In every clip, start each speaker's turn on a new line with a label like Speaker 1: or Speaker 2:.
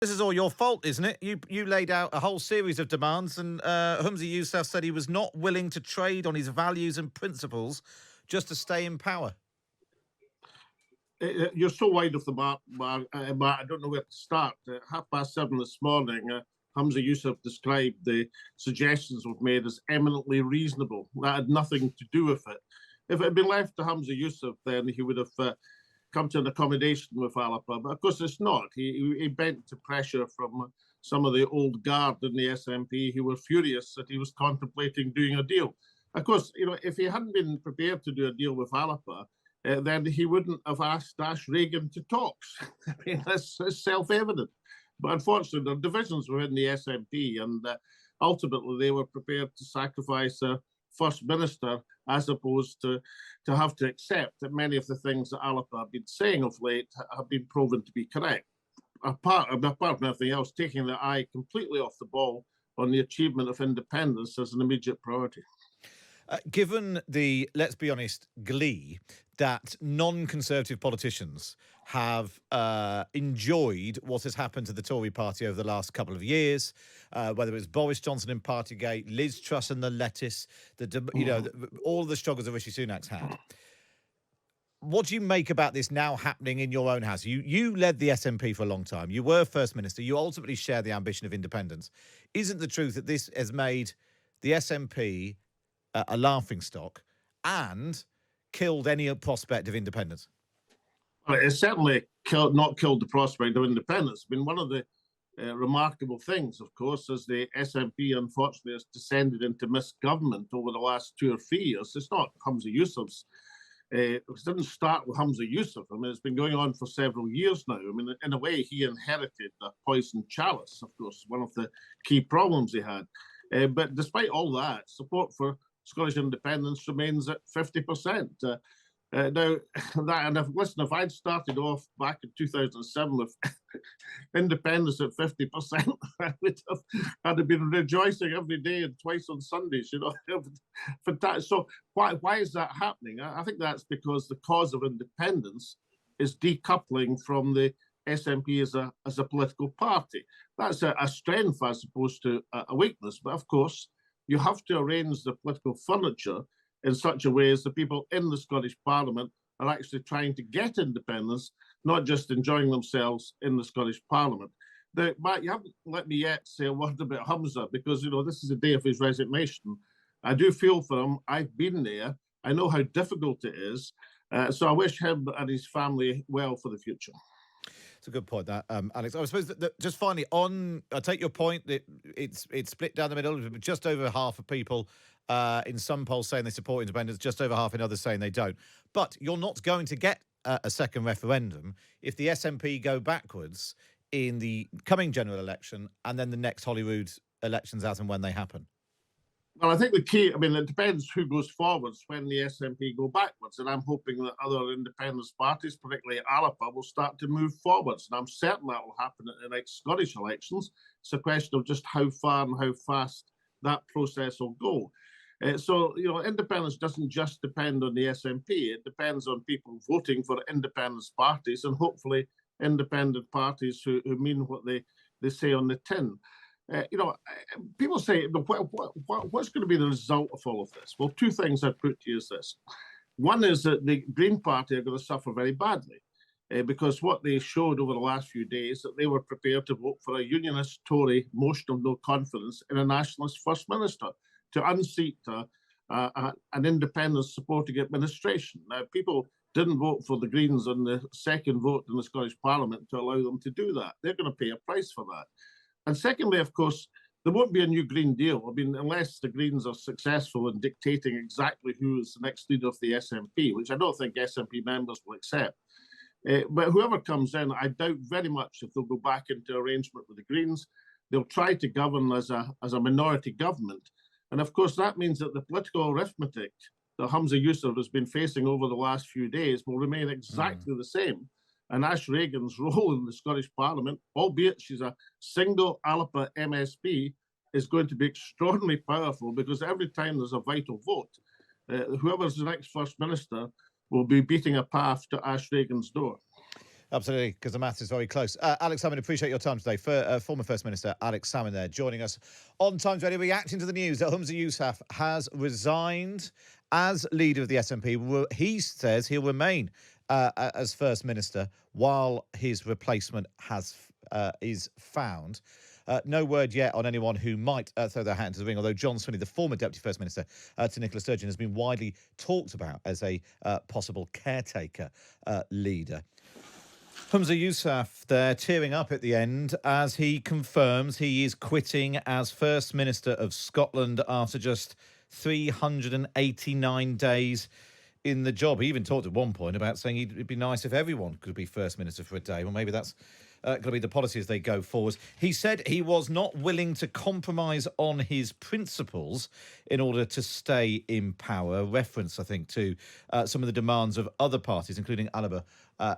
Speaker 1: This is all your fault, isn't it? You laid out a whole series of demands, and Humza Yousaf said he was not willing to trade on his values and principles just to stay in power.
Speaker 2: You're so wide of the mark, Mark. I don't know where to start. At 7:30 this morning, Humza Yousaf described the suggestions we've made as eminently reasonable. That had nothing to do with it. If it had been left to Humza Yousaf, then he would have come to an accommodation with Alapa. But of course, it's not. He bent to pressure from some of the old guard in the SNP who were furious that he was contemplating doing a deal. Of course, if he hadn't been prepared to do a deal with Alapa, then he wouldn't have asked Ash Reagan to talks. I mean, that's self-evident. But unfortunately, there are divisions within the SNP, and ultimately they were prepared to sacrifice their first minister as opposed to have to accept that many of the things that Alapa have been saying of late have been proven to be correct. Apart from everything else, taking the eye completely off the ball on the achievement of independence as an immediate priority.
Speaker 1: Given the, let's be honest, glee that non-Conservative politicians have enjoyed what has happened to the Tory party over the last couple of years, whether it's Boris Johnson in Partygate, Liz Truss and the lettuce, all of the struggles that Rishi Sunak's had. What do you make about this now happening in your own house? You led the SNP for a long time. You were First Minister. You ultimately share the ambition of independence. Isn't the truth that this has made the SNP a laughingstock and killed any prospect of independence?
Speaker 2: Well, it's certainly not killed the prospect of independence. I mean, one of the remarkable things, of course, is the SNP, unfortunately, has descended into misgovernment over the last 2 or 3 years. It's not Humza Yousaf's. It didn't start with Humza Yousaf. I mean, it's been going on for several years now. I mean, in a way, he inherited the poison chalice, of course, one of the key problems he had. But despite all that, support for Scottish independence remains at 50%. Now, if I'd started off back in 2007 with independence at 50%, I'd have been rejoicing every day and twice on Sundays, Fantastic. So why is that happening? I think that's because the cause of independence is decoupling from the SNP as a political party. That's a strength as opposed to a weakness. But of course, you have to arrange the political furniture in such a way as the people in the Scottish Parliament are actually trying to get independence, not just enjoying themselves in the Scottish Parliament. Now, Matt, you haven't let me yet say a word about Humza because, this is the day of his resignation. I do feel for him. I've been there. I know how difficult it is. So I wish him and his family well for the future.
Speaker 1: It's a good point, that, Alex. I suppose that just finally, I take your point that it's split down the middle. Just over half of people in some polls saying they support independence, just over half in others saying they don't. But you're not going to get a second referendum if the SNP go backwards in the coming general election and then the next Holyrood elections as and when they happen.
Speaker 2: Well, I think the key, it depends who goes forwards when the SNP go backwards. And I'm hoping that other independence parties, particularly Alapa, will start to move forwards. And I'm certain that will happen at the next Scottish elections. It's a question of just how far and how fast that process will go. So, independence doesn't just depend on the SNP. It depends on people voting for independence parties and hopefully independent parties who mean what they say on the tin. People say, what's going to be the result of all of this? Well, 2 things I'd put to you is this. One is that the Green Party are going to suffer very badly because what they showed over the last few days, that they were prepared to vote for a unionist Tory motion of no confidence in a nationalist First Minister to unseat an independent supporting administration. Now, people didn't vote for the Greens on the second vote in the Scottish Parliament to allow them to do that. They're going to pay a price for that. And secondly, of course, there won't be a new Green Deal. Unless the Greens are successful in dictating exactly who is the next leader of the SNP, which I don't think SNP members will accept. But whoever comes in, I doubt very much if they'll go back into arrangement with the Greens. They'll try to govern as a minority government. And of course, that means that the political arithmetic that Humza Yousaf has been facing over the last few days will remain exactly the same. And Ash Reagan's role in the Scottish Parliament, albeit she's a single Alapa MSP, is going to be extraordinarily powerful because every time there's a vital vote, whoever's the next First Minister will be beating a path to Ash Reagan's door.
Speaker 1: Absolutely, because the math is very close. Alex Salmond, appreciate your time today. Former First Minister Alex Salmond there joining us on Times Radio, reacting to the news that Humza Yousaf has resigned as leader of the SNP. He says he'll remain as First Minister while his replacement is found. No word yet on anyone who might throw their hat into the ring, although John Swinney, the former Deputy First Minister to Nicola Sturgeon, has been widely talked about as a possible caretaker leader. Humza Yousaf there tearing up at the end as he confirms he is quitting as First Minister of Scotland after just 389 days in the job. He even talked at one point about saying it'd be nice if everyone could be First Minister for a day. Well, maybe that's going to be the policy as they go forward. He said he was not willing to compromise on his principles in order to stay in power. A reference, I think, to some of the demands of other parties, including Alba,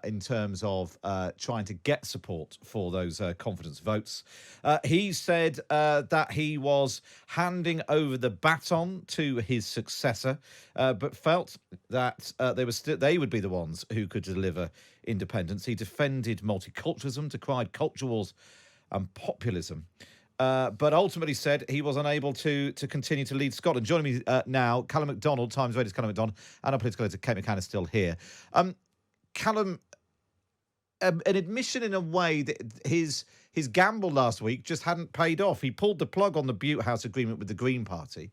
Speaker 1: in terms of trying to get support for those confidence votes. He said that he was handing over the baton to his successor, but felt that they would be the ones who could deliver independence. He defended multiculturalism, decried culture wars and populism, but ultimately said he was unable to continue to lead Scotland. Joining me now, Callum MacDonald, Times Radio's Callum MacDonald, and our political editor, Kate McCann, is still here. Callum, an admission in a way that his gamble last week just hadn't paid off. He pulled the plug on the Butte House agreement with the Green Party.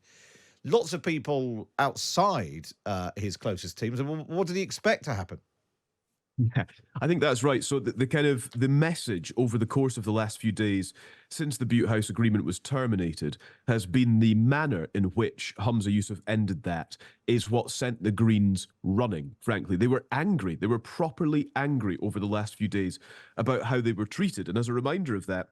Speaker 1: Lots of people outside his closest teams. And what did he expect to happen?
Speaker 3: Yeah, I think that's right. So the message over the course of the last few days since the Butte House agreement was terminated has been the manner in which Humza Yousaf ended that is what sent the Greens running, frankly. They were angry. They were properly angry over the last few days about how they were treated. And as a reminder of that,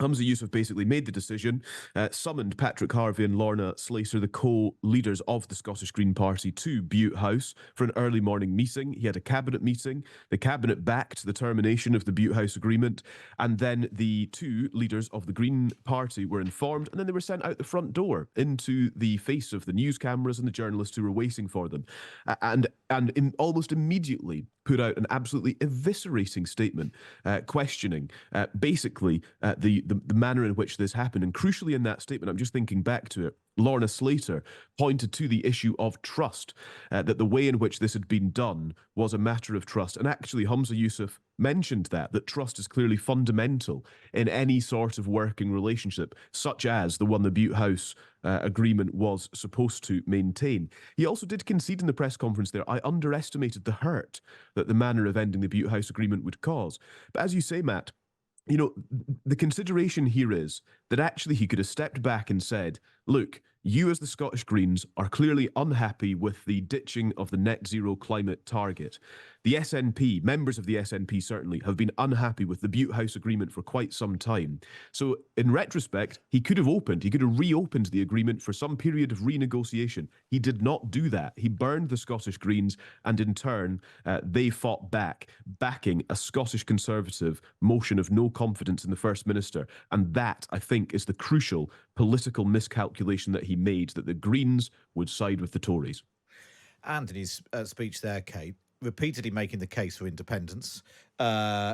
Speaker 3: Humza Yousaf basically made the decision, summoned Patrick Harvie and Lorna Slater, the co-leaders of the Scottish Green Party, to Butte House for an early morning meeting. He had a cabinet meeting. The cabinet backed the termination of the Butte House agreement, and then the two leaders of the Green Party were informed, and then they were sent out the front door into the face of the news cameras and the journalists who were waiting for them, and almost immediately put out an absolutely eviscerating statement, questioning basically the manner in which this happened. And crucially in that statement, I'm just thinking back to it, Lorna Slater pointed to the issue of trust, that the way in which this had been done was a matter of trust. And actually, Humza Yousaf mentioned that trust is clearly fundamental in any sort of working relationship, such as the one the Butte House agreement was supposed to maintain. He also did concede in the press conference there, I underestimated the hurt that the manner of ending the Butte House agreement would cause. But as you say, Matt, you know, the consideration here is that actually he could have stepped back and said, look, you as the Scottish Greens are clearly unhappy with the ditching of the net zero climate target. The SNP, members of the SNP certainly, have been unhappy with the Butte House agreement for quite some time. So in retrospect, he could have reopened the agreement for some period of renegotiation. He did not do that. He burned the Scottish Greens, and in turn, they fought back, backing a Scottish Conservative motion of no confidence in the First Minister. And that, I think, is the crucial political miscalculation that he made, that the Greens would side with the Tories.
Speaker 1: And in his speech there, Kate, repeatedly making the case for independence.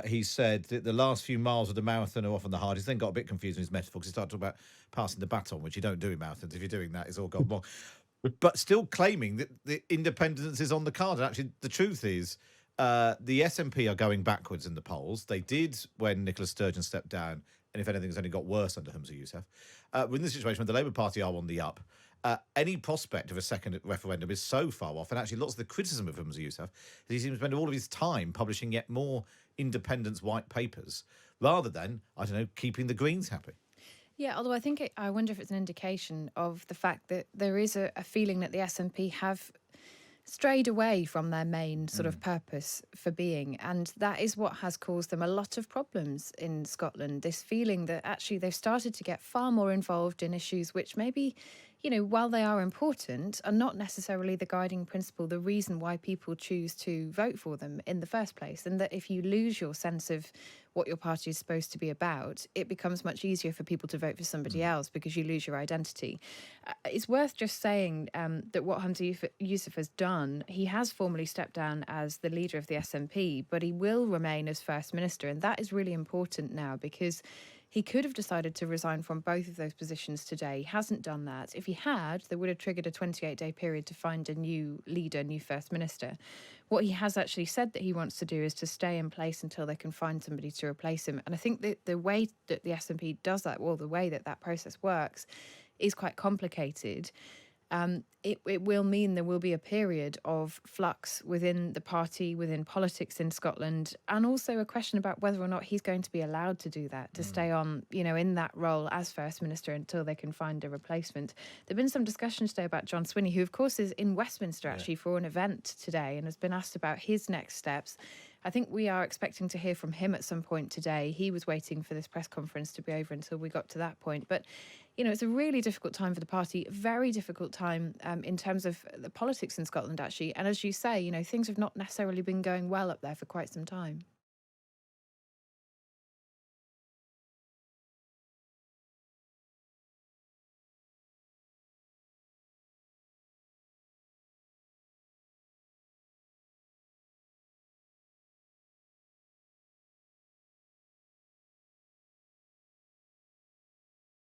Speaker 1: He said that the last few miles of the marathon are often the hardest. Then got a bit confused in his metaphor because he started talking about passing the baton, which you don't do in marathons. If you're doing that, it's all gone wrong. But still claiming that the independence is on the card. And actually, the truth is, the SNP are going backwards in the polls. They did when Nicola Sturgeon stepped down, and if anything, it's only got worse under Humza Yousaf. We're in this situation where the Labour Party are on the up. Any prospect of a second referendum is so far off, and actually lots of the criticism of Humza Yousaf is he seems to spend all of his time publishing yet more independence white papers rather than, I don't know, keeping the Greens happy.
Speaker 4: Yeah, although I wonder if it's an indication of the fact that there is a feeling that the SNP have strayed away from their main sort of purpose for being. And that is what has caused them a lot of problems in Scotland. This feeling that actually they've started to get far more involved in issues which maybe, while they are important, are not necessarily the guiding principle, the reason why people choose to vote for them in the first place. And that if you lose your sense of what your party is supposed to be about, it becomes much easier for people to vote for somebody else because you lose your identity. It's worth just saying that what Humza Yousaf has done, he has formally stepped down as the leader of the SNP, but he will remain as First Minister. And that is really important now because he could have decided to resign from both of those positions today. He hasn't done that. If he had, they would have triggered a 28-day period to find a new leader, new First Minister. What he has actually said that he wants to do is to stay in place until they can find somebody to replace him. And I think that the way that the SNP does that, or the way that that process works, is quite complicated. It will mean there will be a period of flux within the party, within politics in Scotland, and also a question about whether or not he's going to be allowed to do that, to stay on, in that role as First Minister until they can find a replacement. There have been some discussions today about John Swinney, who, of course, is in Westminster actually for an event today and has been asked about his next steps. I think we are expecting to hear from him at some point today. He was waiting for this press conference to be over until we got to that point. But, it's a really difficult time for the party, a very difficult time in terms of the politics in Scotland, actually. And as you say, things have not necessarily been going well up there for quite some time.